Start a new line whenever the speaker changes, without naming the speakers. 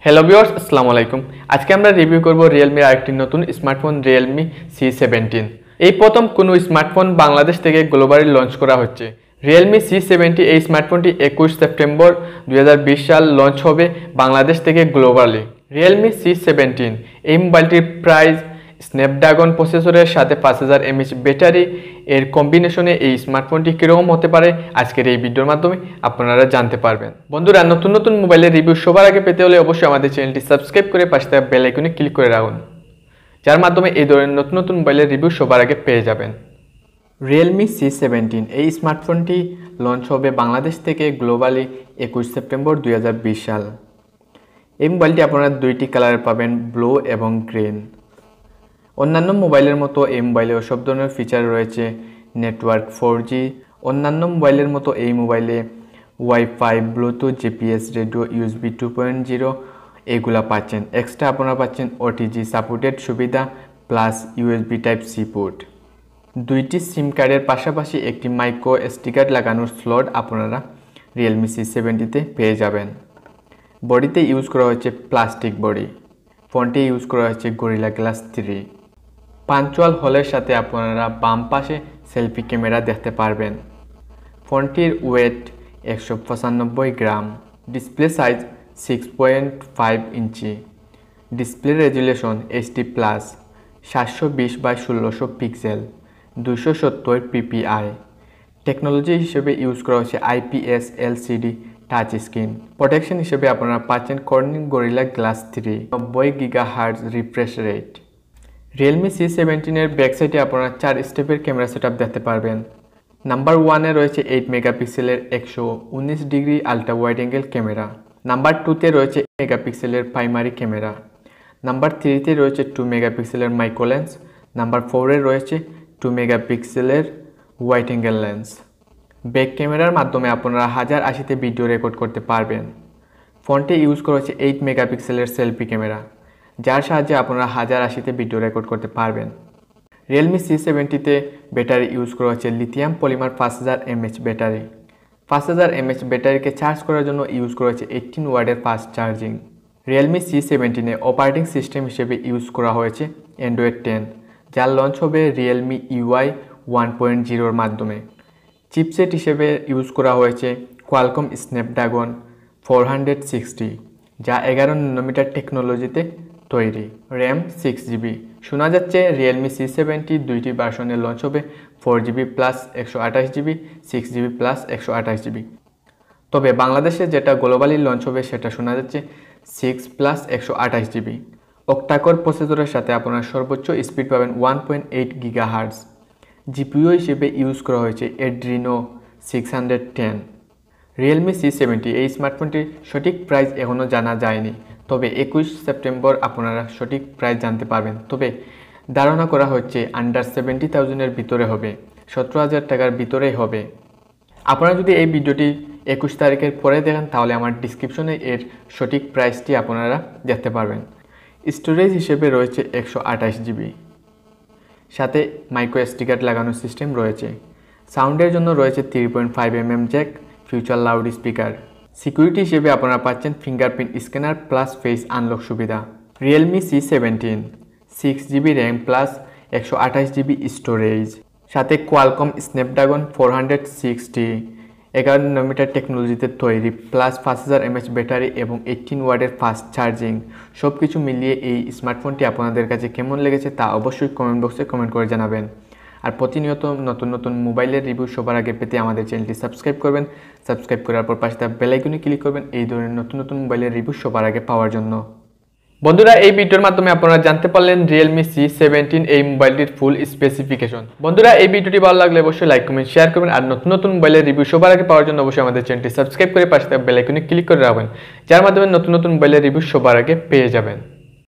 Hello viewers, আসসালামু আলাইকুম। আজকে আমরা রিভিউ করব Realme আরেকটি নতুন স্মার্টফোন Realme C17। এই প্রথম কোনো স্মার্টফোন বাংলাদেশ থেকে গ্লোবালি লঞ্চ করা হচ্ছে। Realme C70 এই স্মার্টফোনটি 21 সেপ্টেম্বর 2020 সাল লঞ্চ হবে বাংলাদেশ থেকে গ্লোবালি। Realme C17 এই মোবাইলটির প্রাইস স্ন্যাপড্রাগন প্রসেসরের সাথে 5000 mAh ব্যাটারি এর কম্বিনেশনে এই স্মার্টফোনটি কীরকম হতে পারে আজকের এই ভিডিওর মাধ্যমে আপনারা জানতে পারবেন। বন্ধুরা, নতুন নতুন মোবাইলের রিভিউ সবার আগে পেতে হলে অবশ্যই আমাদের চ্যানেলটি সাবস্ক্রাইব করে পাশে থাকা বেল আইকনে ক্লিক করে রাখুন, যার মাধ্যমে এই ধরনের নতুন নতুন মোবাইলের রিভিউ সবার আগে পেয়ে যাবেন। Realme C17 এই স্মার্টফোনটি লঞ্চ হবে বাংলাদেশ থেকে গ্লোবালি 21 সেপ্টেম্বর 2020 সাল। এই মোবাইলটি আপনারা দুইটি কালারে পাবেন, ব্লু এবং গ্রিন। অন্যান্য মোবাইলের মতো এই মোবাইলেও সব ধরনের ফিচার রয়েছে। Network 4G। অন্যান্য মোবাইলের মতো এই মোবাইলে wifi, Bluetooth, GPS, radio, USB 2.0 এগুলা পাচ্ছেন। এক্সট্রা আপনারা পাচ্ছেন OTG সাপোর্টেড সুবিধা প্লাস USB Type-C পোর্ট। দুইটি সিম কার্ডের পাশাপাশি একটি মাইক্রো SD কার্ড লাগানোর স্লট আপনারা Realme C70তে পেয়ে যাবেন। বডিতে ইউজ করা হচ্ছে প্লাস্টিক বডি। ফোনটি ইউজ করা হচ্ছে গরিলা গ্লাস 3। পাঞ্চুয়াল হলের সাথে আপনারা বাম পাশে সেলফি ক্যামেরা দেখতে পারবেন। ফোনটির weight 195 gram. Display size 6.5 inch. Display resolution HD+, 720x1600 pixel, 270 ppi। Technology হিসেবে ইউজ করা হচ্ছে IPS LCD touch screen. Protection হিসেবে আপনারা পাচ্ছেন Corning Gorilla glass 3, 90 GHz refresh rate. Realme C17 এর ব্যাক সাইডে আপনারা 4 স্টেপের ক্যামেরা সেটআপ দেখতে পারবেন। নাম্বার 1-এ রয়েছে 8 মেগাপিক্সেলের 119 degree ultra wide angle camera. Number 2-তে রয়েছে মেগাপিক্সেলের প্রাইমারি ক্যামেরা। নাম্বার 3-তে রয়েছে 2 মেগাপিক্সেলের মাইক্রো লেন্স। নাম্বার 4-এ রয়েছে 2 মেগাপিক্সেলের ওয়াইড অ্যাঙ্গেল লেন্স। ব্যাক ক্যামেরার মাধ্যমে আপনারা 1080তে ভিডিও রেকর্ড করতে পারবেন। ফোনটি ইউজ করা হচ্ছে 8 মেগাপিক্সেলের সেলফি ক্যামেরা, যার সাহায্যে আপনারা 1080তে ভিডিও রেকর্ড করতে পারবেন। Realme C70তে ব্যাটারি ইউজ করা হচ্ছে lithium polymer 5000 mAh battery. 5000 mAh ব্যাটারিকে চার্জ করার জন্য ইউজ করা হচ্ছে 18 ওয়াটের ফাস্ট চার্জিং। Realme C17-এ অপারেটিং সিস্টেম হিসেবে ইউজ করা হয়েছে Android 10, যার লঞ্চ হবে Realme UI 1.0-র মাধ্যমে। চিপসেট হিসেবে ইউজ করা হয়েছে কোয়ালকম স্ন্যাপড্রাগন 460, যা 11 ন্যানোমিটার টেকনোলজিতে তৈরি। RAM 6GB। শোনা যাচ্ছে Realme C70 দুইটি ভার্সনে লঞ্চ হবে, 4GB plus 128GB, 6GB plus 128GB। তবে বাংলাদেশে যেটা গ্লোবালি লঞ্চ হবে সেটা শোনা যাচ্ছে 6 প্লাস 128GB। অক্টাকোর প্রসেসরের সাথে আপনারা সর্বোচ্চ স্পিড পাবেন 1.8 GHz। GPU হিসেবে ইউজ করা হয়েছে Adreno 610। Realme C70 এই স্মার্টফোনটির সঠিক প্রাইস এখনও জানা যায়নি, তবে 21 সেপ্টেম্বর আপনারা সঠিক প্রাইস জানতে পারবেন। তবে ধারণা করা হচ্ছে আন্ডার 70,000-এর ভিতরে হবে, 17,000 টাকার ভিতরেই হবে। আপনারা যদি এই ভিডিওটি 21 তারিখের পরে দেখেন তাহলে আমার ডিসক্রিপশনে এর সঠিক প্রাইসটি আপনারা দেখতে পারবেন। স্টোরেজ হিসেবে রয়েছে 128GB, সাথে মাইক্রো SD কার্ড লাগানোর সিস্টেম রয়েছে। সাউন্ডের জন্য রয়েছে 3.5mm Jack, future loud speaker. Security হিসেবে আপনারা পাচ্ছেন fingerprint scanner plus face unlock সুবিধা। Realme C17 6GB RAM plus 128GB storage, সাথে কোয়ালকম স্ন্যাপড্রাগন 460, 11 ন্যানোমিটার টেকনোলজিতে তৈরি, প্লাস 5000 mAh ব্যাটারি এবং 18 ওয়াটের ফাস্ট চার্জিং। সব কিছু মিলিয়ে এই স্মার্টফোনটি আপনাদের কাছে কেমন লেগেছে তা অবশ্যই কমেন্ট বক্সে কমেন্ট করে জানাবেন। আর প্রতিনিয়ত নতুন নতুন মোবাইলের রিভিউ সবার আগে পেতে আমাদের চ্যানেলটি সাবস্ক্রাইব করবেন। সাবস্ক্রাইব করার পর পাশে থাকা বেল আইকনে ক্লিক করবেন এই ধরনের নতুন নতুন মোবাইলের রিভিউ সবার আগে পাওয়ার জন্য। বন্ধুরা, এই ভিডিওর মাধ্যমে আপনারা জানতে পারলেন Realme C17 এই মোবাইলটির ফুল স্পেসিফিকেশন। বন্ধুরা, এই ভিডিওটি ভালো লাগলে অবশ্যই লাইক কমেন্ট শেয়ার করবেন। আর নতুন নতুন মোবাইলের রিভিউ সবার আগে পাওয়ার জন্য অবশ্যই আমাদের চ্যানেলটি সাবস্ক্রাইব করে পাশে থাকা বেল আইকনে ক্লিক করে রাখবেন, যার মাধ্যমে নতুন নতুন মোবাইলের রিভিউ সবার আগে পেয়ে যাবেন।